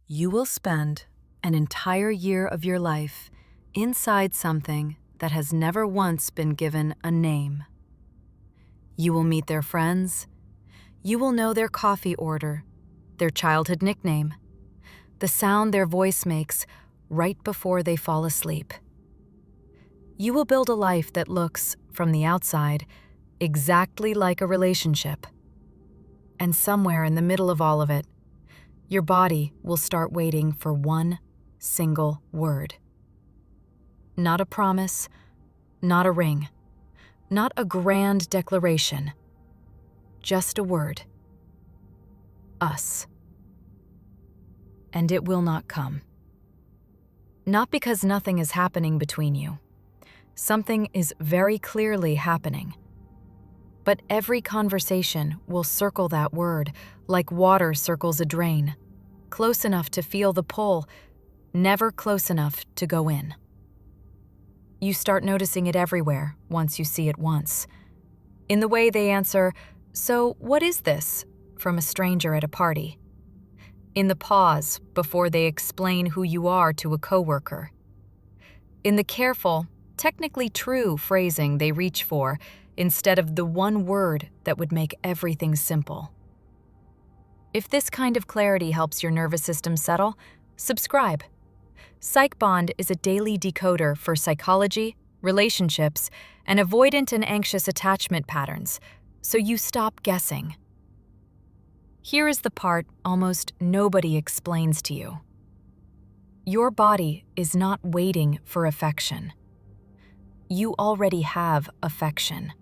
You will spend an entire year of your life inside something that has never once been given a name. You will meet their friends. You will know their coffee order, their childhood nickname, the sound their voice makes right before they fall asleep. You will build a life that looks, from the outside, exactly like a relationship. And somewhere in the middle of all of it, your body will start waiting for one single word. Not a promise, not a ring, not a grand declaration, just a word. Us. And it will not come. Not because nothing is happening between you. Something is very clearly happening. But every conversation will circle that word like water circles a drain, close enough to feel the pull, never close enough to go in. You start noticing it everywhere once you see it once. In the way they answer, "So what is this?" from a stranger at a party. In the pause before they explain who you are to a coworker. In the careful, technically true phrasing they reach for instead of the one word that would make everything simple. If this kind of clarity helps your nervous system settle, subscribe. PsychBond is a daily decoder for psychology, relationships, and avoidant and anxious attachment patterns, so you stop guessing. Here is the part almost nobody explains to you. Your body is not waiting for affection. You already have affection.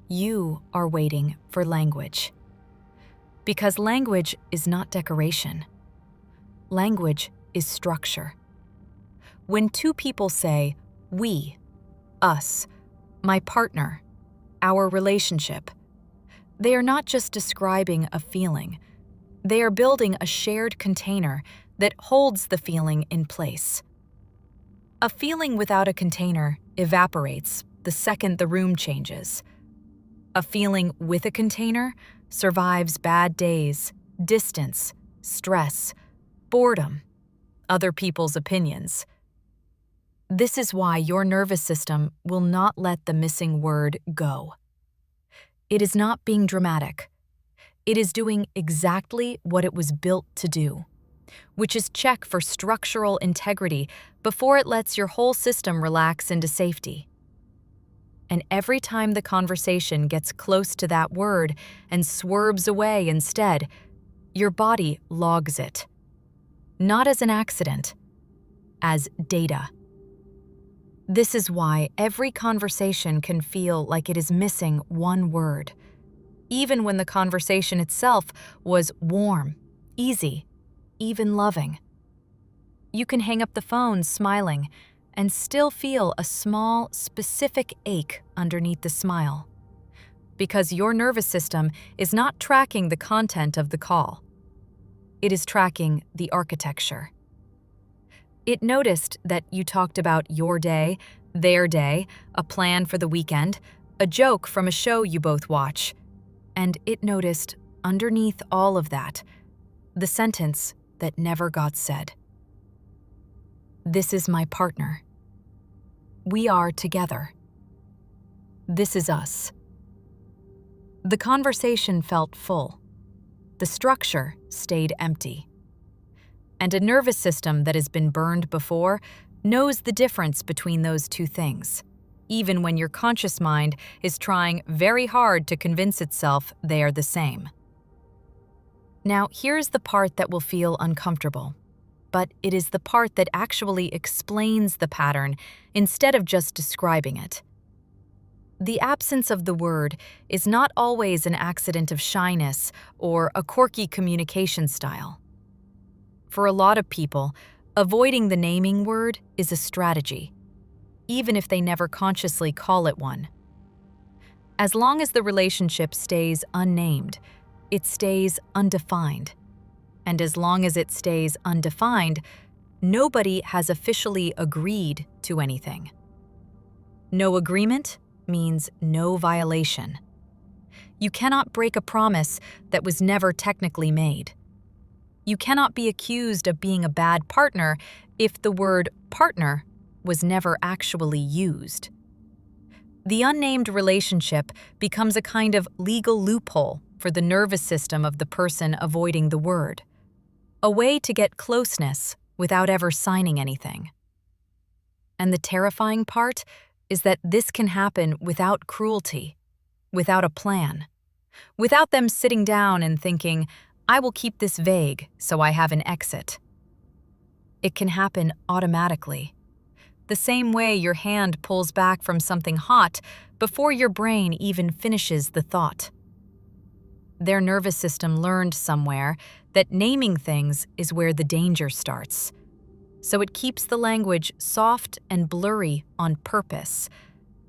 You are waiting for language. Because language is not decoration. Language is structure. When two people say, we, us, my partner, our relationship, they are not just describing a feeling. They are building a shared container that holds the feeling in place. A feeling without a container evaporates the second the room changes. A feeling with a container survives bad days, distance, stress, boredom, other people's opinions. This is why your nervous system will not let the missing word go. It is not being dramatic. It is doing exactly what it was built to do, which is check for structural integrity before it lets your whole system relax into safety. And every time the conversation gets close to that word and swerves away instead, your body logs it. Not as an accident, as data. This is why every conversation can feel like it is missing one word, even when the conversation itself was warm, easy, even loving. You can hang up the phone smiling and still feel a small, specific ache underneath the smile, because your nervous system is not tracking the content of the call. It is tracking the architecture. It noticed that you talked about your day, their day, a plan for the weekend, a joke from a show you both watch, and it noticed, underneath all of that, the sentence that never got said. This is my partner. We are together. This is us. The conversation felt full. The structure stayed empty. And a nervous system that has been burned before knows the difference between those two things, even when your conscious mind is trying very hard to convince itself they are the same. Now, here's the part that will feel uncomfortable, but it is the part that actually explains the pattern instead of just describing it. The absence of the word is not always an accident of shyness or a quirky communication style. For a lot of people, avoiding the naming word is a strategy, even if they never consciously call it one. As long as the relationship stays unnamed, it stays undefined. And as long as it stays undefined, nobody has officially agreed to anything. No agreement means no violation. You cannot break a promise that was never technically made. You cannot be accused of being a bad partner if the word partner was never actually used. The unnamed relationship becomes a kind of legal loophole for the nervous system of the person avoiding the word, a way to get closeness without ever signing anything. And the terrifying part is that this can happen without cruelty, without a plan, without them sitting down and thinking, I will keep this vague so I have an exit. It can happen automatically, the same way your hand pulls back from something hot before your brain even finishes the thought. Their nervous system learned somewhere that naming things is where the danger starts. So it keeps the language soft and blurry on purpose,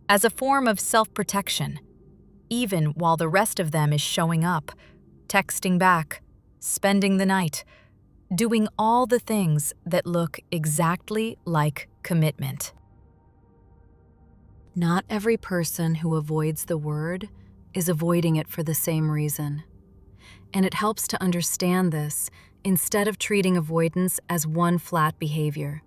as a form of self-protection, even while the rest of them is showing up, texting back, spending the night, doing all the things that look exactly like commitment. Not every person who avoids the word is avoiding it for the same reason. And it helps to understand this instead of treating avoidance as one flat behavior.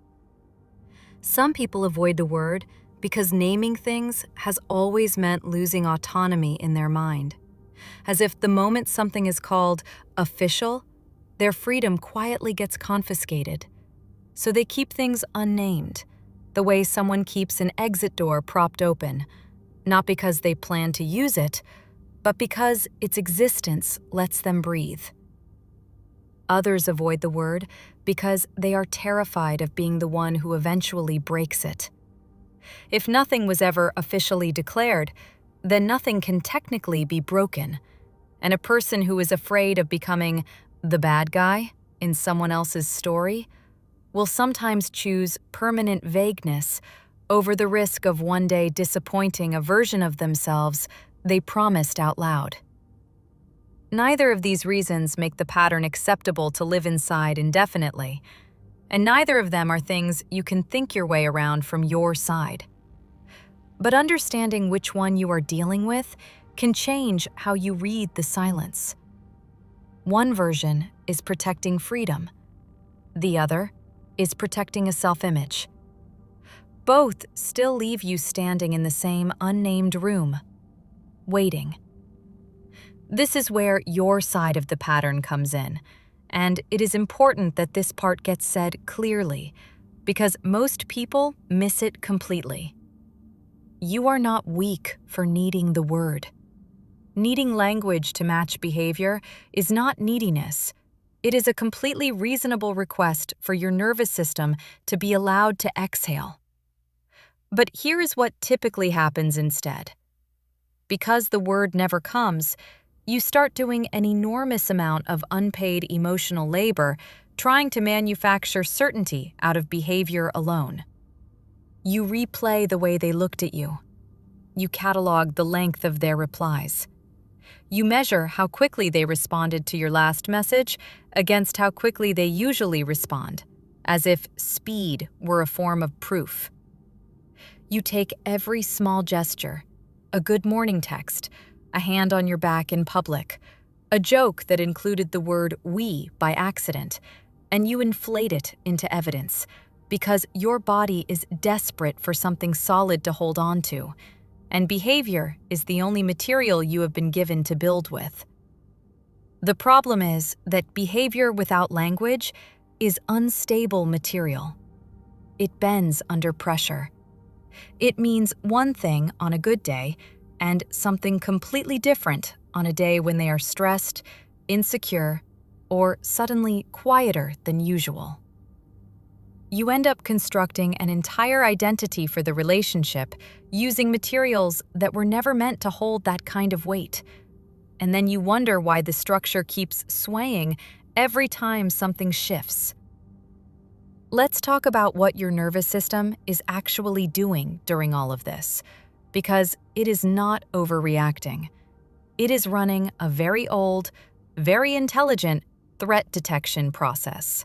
Some people avoid the word because naming things has always meant losing autonomy in their mind, as if the moment something is called official, their freedom quietly gets confiscated. So they keep things unnamed, the way someone keeps an exit door propped open, not because they plan to use it, but because its existence lets them breathe. Others avoid the word because they are terrified of being the one who eventually breaks it. If nothing was ever officially declared, then nothing can technically be broken, and a person who is afraid of becoming the bad guy in someone else's story will sometimes choose permanent vagueness over the risk of one day disappointing a version of themselves they promised out loud. Neither of these reasons make the pattern acceptable to live inside indefinitely, and neither of them are things you can think your way around from your side. But understanding which one you are dealing with can change how you read the silence. One version is protecting freedom. The other is protecting a self-image. Both still leave you standing in the same unnamed room, waiting. This is where your side of the pattern comes in, and it is important that this part gets said clearly, because most people miss it completely. You are not weak for needing the word. Needing language to match behavior is not neediness. It is a completely reasonable request for your nervous system to be allowed to exhale. But here is what typically happens instead. Because the word never comes, you start doing an enormous amount of unpaid emotional labor trying to manufacture certainty out of behavior alone. You replay the way they looked at you. You catalog the length of their replies. You measure how quickly they responded to your last message against how quickly they usually respond, as if speed were a form of proof. You take every small gesture, a good morning text, a hand on your back in public, a joke that included the word "we" by accident, and you inflate it into evidence because your body is desperate for something solid to hold on to, and behavior is the only material you have been given to build with. The problem is that behavior without language is unstable material. It bends under pressure. It means one thing on a good day and something completely different on a day when they are stressed, insecure, or suddenly quieter than usual. You end up constructing an entire identity for the relationship using materials that were never meant to hold that kind of weight. And then you wonder why the structure keeps swaying every time something shifts. Let's talk about what your nervous system is actually doing during all of this, because it is not overreacting. It is running a very old, very intelligent threat detection process.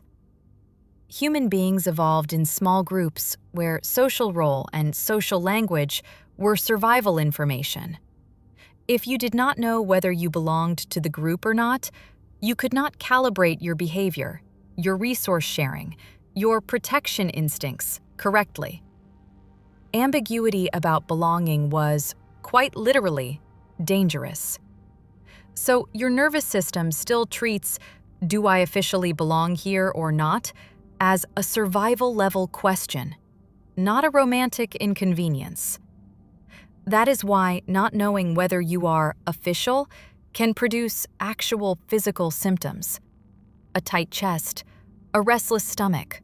Human beings evolved in small groups where social role and social language were survival information. If you did not know whether you belonged to the group or not, You could not calibrate your behavior, your resource sharing, your protection instincts correctly. Ambiguity about belonging was, quite literally, dangerous. So your nervous system still treats, "Do I officially belong here or not?" as a survival-level question, not a romantic inconvenience. That is why not knowing whether you are official can produce actual physical symptoms: a tight chest, a restless stomach,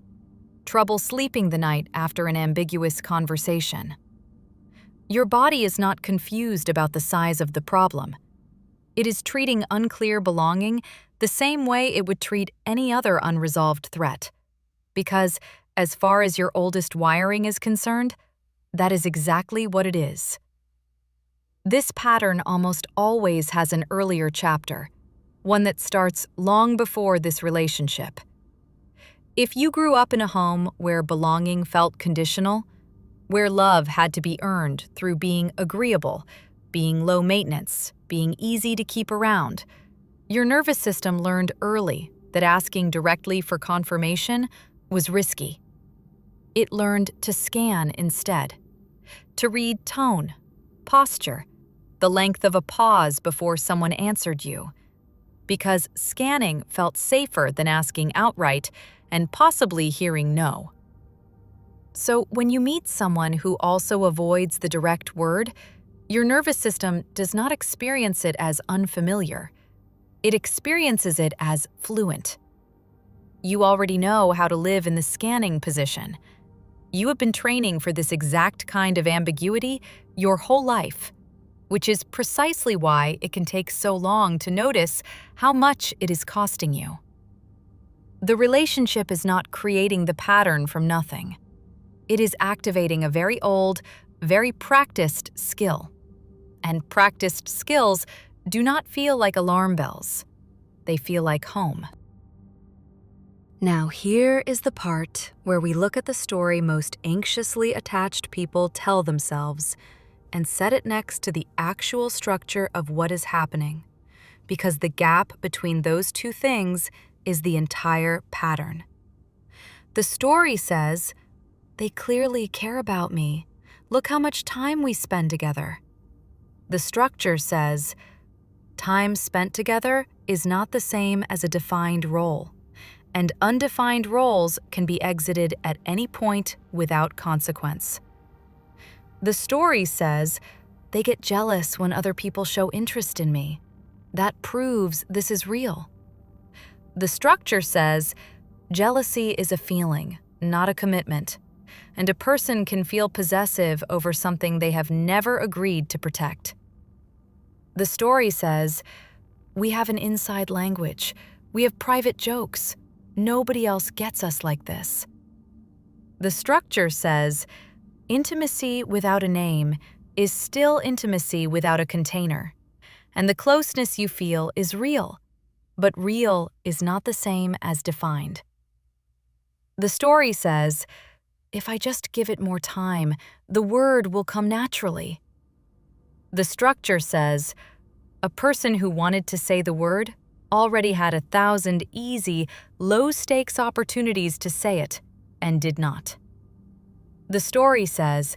trouble sleeping the night after an ambiguous conversation. Your body is not confused about the size of the problem. It is treating unclear belonging the same way it would treat any other unresolved threat. Because, as far as your oldest wiring is concerned, that is exactly what it is. This pattern almost always has an earlier chapter, one that starts long before this relationship. If you grew up in a home where belonging felt conditional, where love had to be earned through being agreeable, being low maintenance, being easy to keep around, your nervous system learned early that asking directly for confirmation was risky. It learned to scan instead, to read tone, posture, the length of a pause before someone answered you, because scanning felt safer than asking outright and possibly hearing no. So when you meet someone who also avoids the direct word, your nervous system does not experience it as unfamiliar. It experiences it as fluent. You already know how to live in the scanning position. You have been training for this exact kind of ambiguity your whole life, which is precisely why it can take so long to notice how much it is costing you. The relationship is not creating the pattern from nothing. It is activating a very old, very practiced skill. And practiced skills do not feel like alarm bells. They feel like home. Now here is the part where we look at the story most anxiously attached people tell themselves and set it next to the actual structure of what is happening, because the gap between those two things is the entire pattern. The story says, "They clearly care about me. Look how much time we spend together." The structure says, "Time spent together is not the same as a defined role, and undefined roles can be exited at any point without consequence." The story says, "They get jealous when other people show interest in me. That proves this is real." The structure says, "Jealousy is a feeling, not a commitment, and a person can feel possessive over something they have never agreed to protect." The story says, "We have an inside language. We have private jokes. Nobody else gets us like this." The structure says, "Intimacy without a name is still intimacy without a container, and the closeness you feel is real, but real is not the same as defined." The story says, "If I just give it more time, the word will come naturally." The structure says, "A person who wanted to say the word already had 1,000 easy, low-stakes opportunities to say it, and did not." The story says,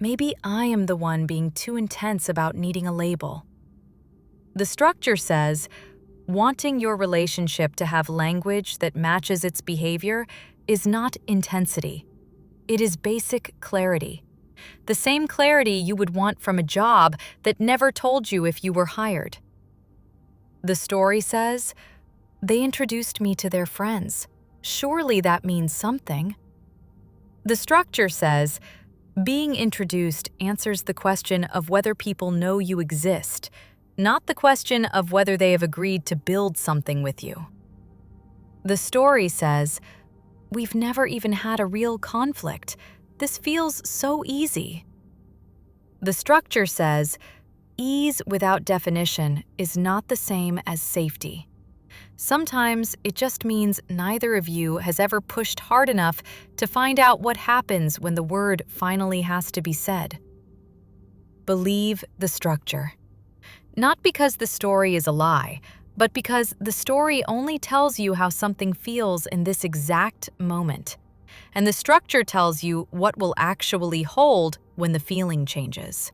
"Maybe I am the one being too intense about needing a label." The structure says, "Wanting your relationship to have language that matches its behavior is not intensity. It is basic clarity. The same clarity you would want from a job that never told you if you were hired." The story says, "They introduced me to their friends. Surely that means something." The structure says, "Being introduced answers the question of whether people know you exist, not the question of whether they have agreed to build something with you." The story says, "We've never even had a real conflict. This feels so easy." The structure says, "Ease without definition is not the same as safety. Sometimes it just means neither of you has ever pushed hard enough to find out what happens when the word finally has to be said." Believe the structure. Not because the story is a lie, but because the story only tells you how something feels in this exact moment, and the structure tells you what will actually hold when the feeling changes.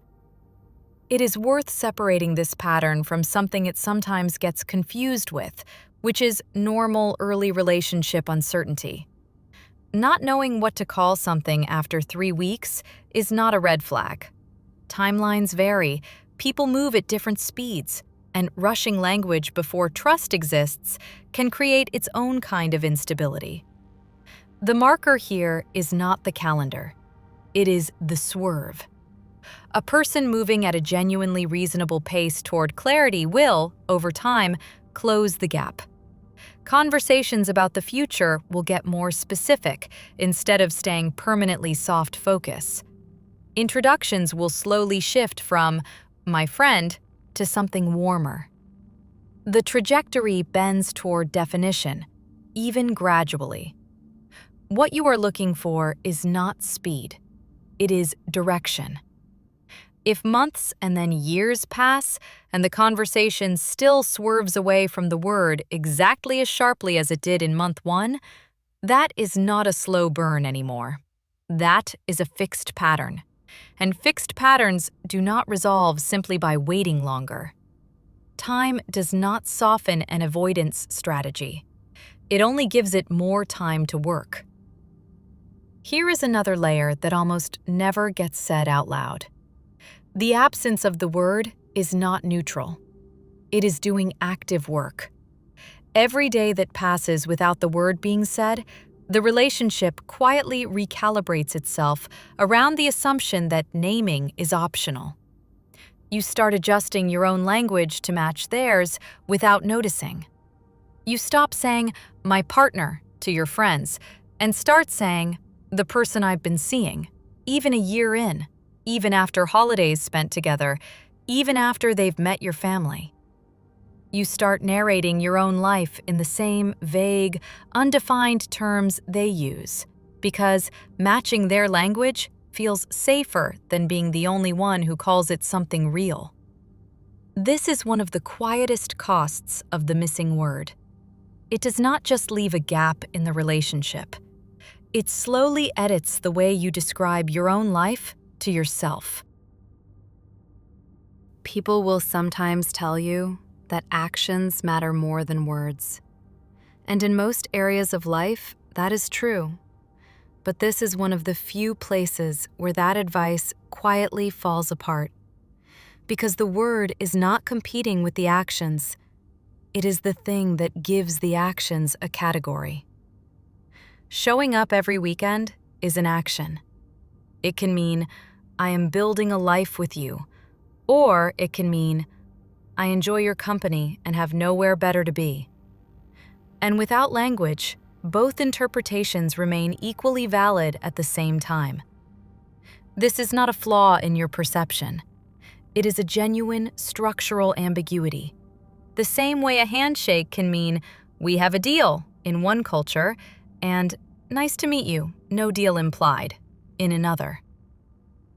It is worth separating this pattern from something it sometimes gets confused with, which is normal early relationship uncertainty. Not knowing what to call something after 3 weeks is not a red flag. Timelines vary, people move at different speeds, and rushing language before trust exists can create its own kind of instability. The marker here is not the calendar. It is the swerve. A person moving at a genuinely reasonable pace toward clarity will, over time, close the gap. Conversations about the future will get more specific instead of staying permanently soft focus. Introductions will slowly shift from "my friend" to something warmer. The trajectory bends toward definition, even gradually. What you are looking for is not speed. It is direction. If months and then years pass and the conversation still swerves away from the word exactly as sharply as it did in month 1, that is not a slow burn anymore. That is a fixed pattern. And fixed patterns do not resolve simply by waiting longer. Time does not soften an avoidance strategy. It only gives it more time to work. Here is another layer that almost never gets said out loud. The absence of the word is not neutral. It is doing active work. Every day that passes without the word being said, the relationship quietly recalibrates itself around the assumption that naming is optional. You start adjusting your own language to match theirs without noticing. You stop saying, "my partner," to your friends, and start saying, "the person I've been seeing," even a year in. Even after holidays spent together, even after they've met your family. You start narrating your own life in the same vague, undefined terms they use, because matching their language feels safer than being the only one who calls it something real. This is one of the quietest costs of the missing word. It does not just leave a gap in the relationship. It slowly edits the way you describe your own life to yourself. People will sometimes tell you that actions matter more than words. And in most areas of life, that is true. But this is one of the few places where that advice quietly falls apart. Because the word is not competing with the actions. It is the thing that gives the actions a category. Showing up every weekend is an action. It can mean, "I am building a life with you," or it can mean, "I enjoy your company and have nowhere better to be." And without language, both interpretations remain equally valid at the same time. This is not a flaw in your perception. It is a genuine structural ambiguity. The same way a handshake can mean, "we have a deal," in one culture, and "nice to meet you, no deal implied," in another.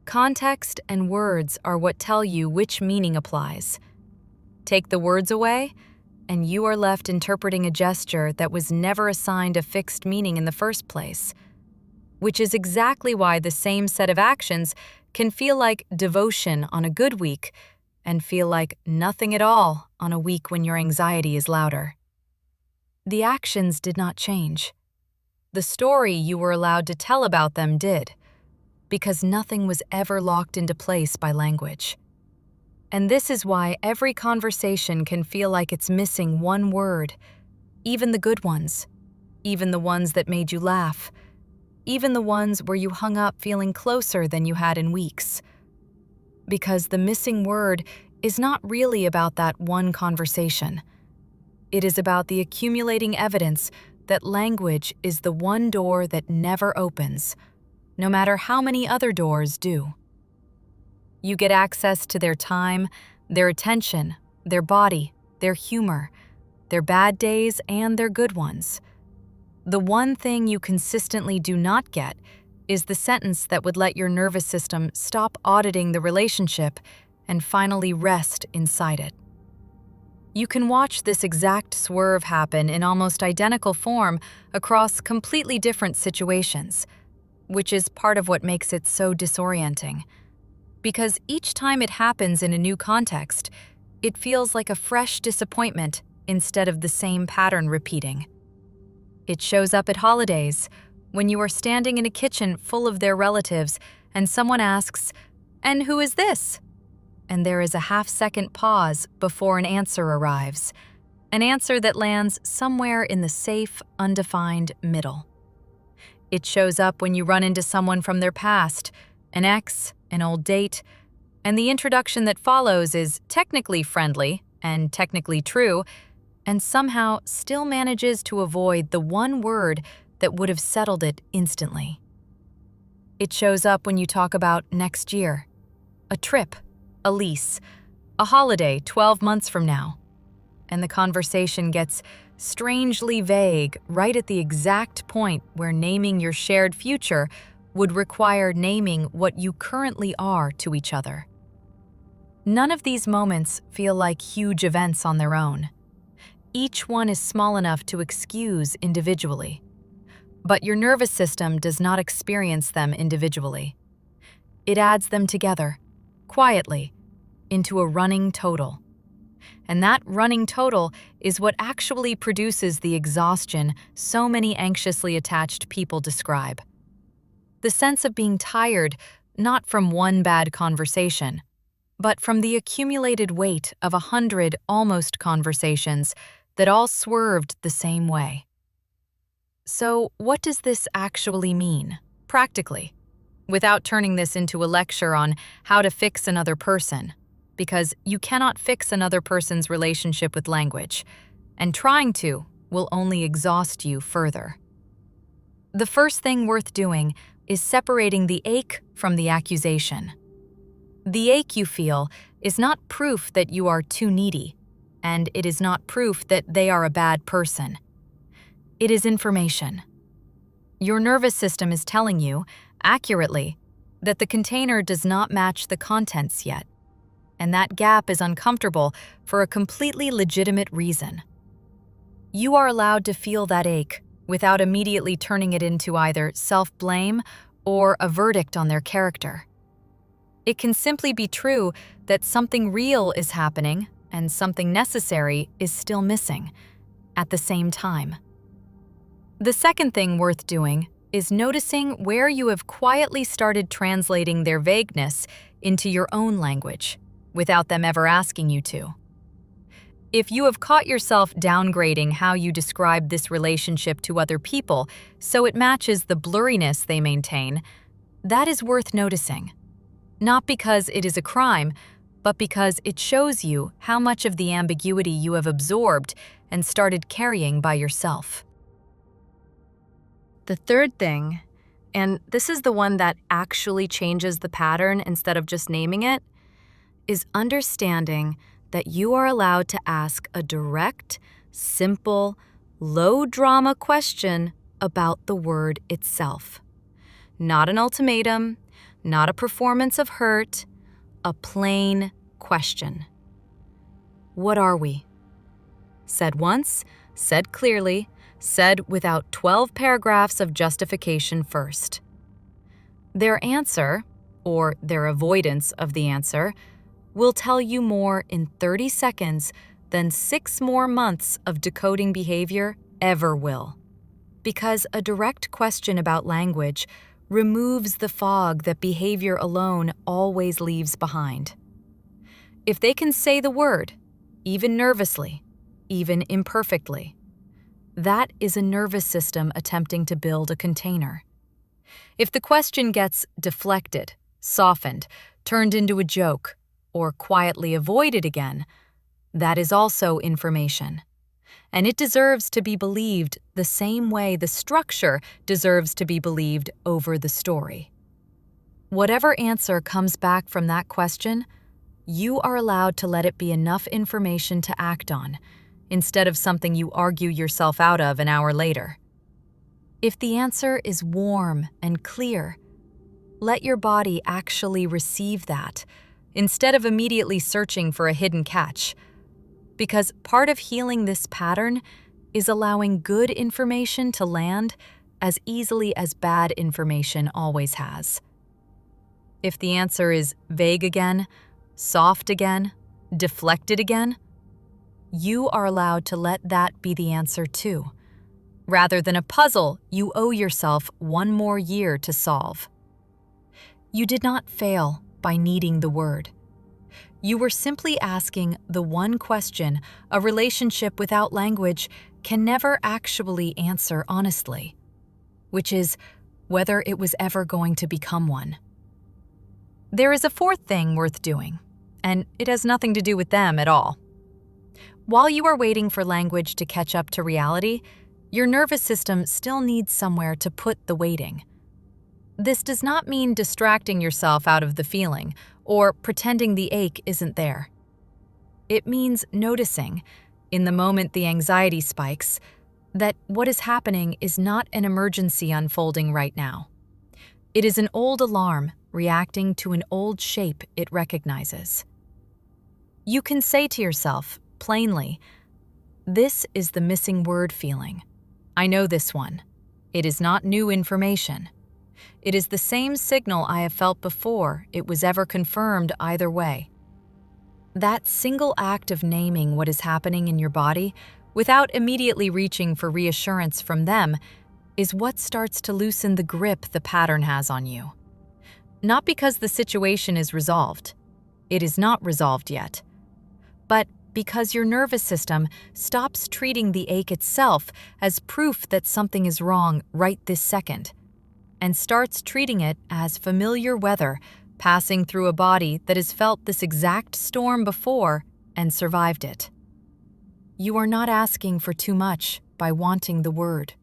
Context and words are what tell you which meaning applies. Take the words away, and you are left interpreting a gesture that was never assigned a fixed meaning in the first place, which is exactly why the same set of actions can feel like devotion on a good week and feel like nothing at all on a week when your anxiety is louder. The actions did not change. The story you were allowed to tell about them did, because nothing was ever locked into place by language. And this is why every conversation can feel like it's missing one word, even the good ones, even the ones that made you laugh, even the ones where you hung up feeling closer than you had in weeks. Because the missing word is not really about that one conversation. It is about the accumulating evidence that language is the one door that never opens, no matter how many other doors do. You get access to their time, their attention, their body, their humor, their bad days, and their good ones. The one thing you consistently do not get is the sentence that would let your nervous system stop auditing the relationship and finally rest inside it. You can watch this exact swerve happen in almost identical form across completely different situations, which is part of what makes it so disorienting. Because each time it happens in a new context, it feels like a fresh disappointment instead of the same pattern repeating. It shows up at holidays, when you are standing in a kitchen full of their relatives and someone asks, "And who is this?" And there is a half-second pause before an answer arrives, an answer that lands somewhere in the safe, undefined middle. It shows up when you run into someone from their past, an ex, an old date, and the introduction that follows is technically friendly and technically true, and somehow still manages to avoid the one word that would have settled it instantly. It shows up when you talk about next year, a trip, a lease, a holiday 12 months from now, and the conversation gets strangely vague right at the exact point where naming your shared future would require naming what you currently are to each other. None of these moments feel like huge events on their own. Each one is small enough to excuse individually. But your nervous system does not experience them individually. It adds them together, quietly, into a running total. And that running total is what actually produces the exhaustion so many anxiously attached people describe. The sense of being tired, not from one bad conversation, but from the accumulated weight of 100 almost conversations that all swerved the same way. So, what does this actually mean, practically? Without turning this into a lecture on how to fix another person, because you cannot fix another person's relationship with language, and trying to will only exhaust you further. The first thing worth doing is separating the ache from the accusation. The ache you feel is not proof that you are too needy, and it is not proof that they are a bad person. It is information. Your nervous system is telling you, accurately, that the container does not match the contents yet, and that gap is uncomfortable for a completely legitimate reason. You are allowed to feel that ache without immediately turning it into either self-blame or a verdict on their character. It can simply be true that something real is happening and something necessary is still missing at the same time. The second thing worth doing is noticing where you have quietly started translating their vagueness into your own language, without them ever asking you to. If you have caught yourself downgrading how you describe this relationship to other people so it matches the blurriness they maintain, that is worth noticing. Not because it is a crime, but because it shows you how much of the ambiguity you have absorbed and started carrying by yourself. The third thing, and this is the one that actually changes the pattern instead of just naming it, is understanding that you are allowed to ask a direct, simple, low-drama question about the word itself. Not an ultimatum, not a performance of hurt, a plain question. What are we? Said once, said clearly, said without 12 paragraphs of justification first. Their answer, or their avoidance of the answer, will tell you more in 30 seconds than 6 more months of decoding behavior ever will. Because a direct question about language removes the fog that behavior alone always leaves behind. If they can say the word, even nervously, even imperfectly, that is a nervous system attempting to build a container. If the question gets deflected, softened, turned into a joke, or quietly avoided again, that is also information. And it deserves to be believed the same way the structure deserves to be believed over the story. Whatever answer comes back from that question, you are allowed to let it be enough information to act on, instead of something you argue yourself out of an hour later. If the answer is warm and clear, let your body actually receive that, instead of immediately searching for a hidden catch. because part of healing this pattern is allowing good information to land as easily as bad information always has. If the answer is vague again, soft again, deflected again, you are allowed to let that be the answer too. Rather than a puzzle you owe yourself one more year to solve. You did not fail by needing the word. You were simply asking the one question a relationship without language can never actually answer honestly, which is whether it was ever going to become one. There is a fourth thing worth doing, and it has nothing to do with them at all. While you are waiting for language to catch up to reality, your nervous system still needs somewhere to put the waiting. This does not mean distracting yourself out of the feeling or pretending the ache isn't there. It means noticing, in the moment the anxiety spikes, that what is happening is not an emergency unfolding right now. It is an old alarm reacting to an old shape it recognizes. You can say to yourself, plainly, "This is the missing word feeling. I know this one. It is not new information. It is the same signal I have felt before it was ever confirmed either way." That single act of naming what is happening in your body without immediately reaching for reassurance from them is what starts to loosen the grip the pattern has on you. Not because the situation is resolved. It is not resolved yet. But because your nervous system stops treating the ache itself as proof that something is wrong right this second, and starts treating it as familiar weather passing through a body that has felt this exact storm before and survived it. You are not asking for too much by wanting the word.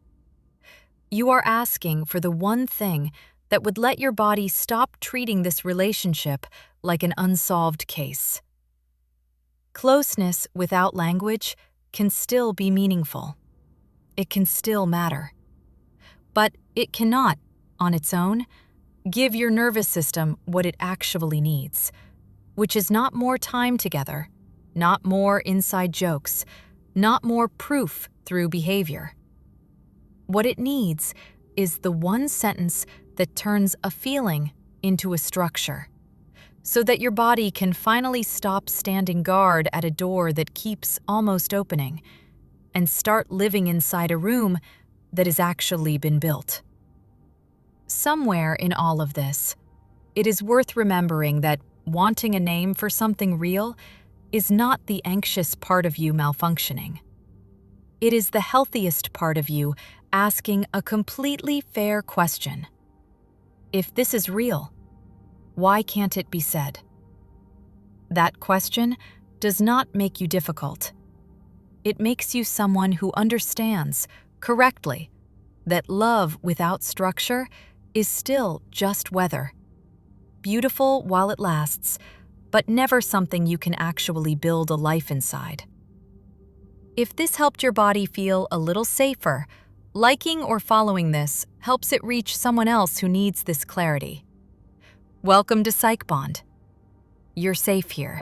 You are asking for the one thing that would let your body stop treating this relationship like an unsolved case. Closeness without language can still be meaningful. It can still matter. But it cannot, on its own, give your nervous system what it actually needs, which is not more time together, not more inside jokes, not more proof through behavior. What it needs is the one sentence that turns a feeling into a structure, so that your body can finally stop standing guard at a door that keeps almost opening and start living inside a room that has actually been built. Somewhere in all of this, it is worth remembering that wanting a name for something real is not the anxious part of you malfunctioning. It is the healthiest part of you asking a completely fair question. If this is real, why can't it be said? That question does not make you difficult. It makes you someone who understands, correctly, that love without structure is still just weather. Beautiful while it lasts, but never something you can actually build a life inside. If this helped your body feel a little safer, liking or following this helps it reach someone else who needs this clarity. Welcome to PsychBond. You're safe here.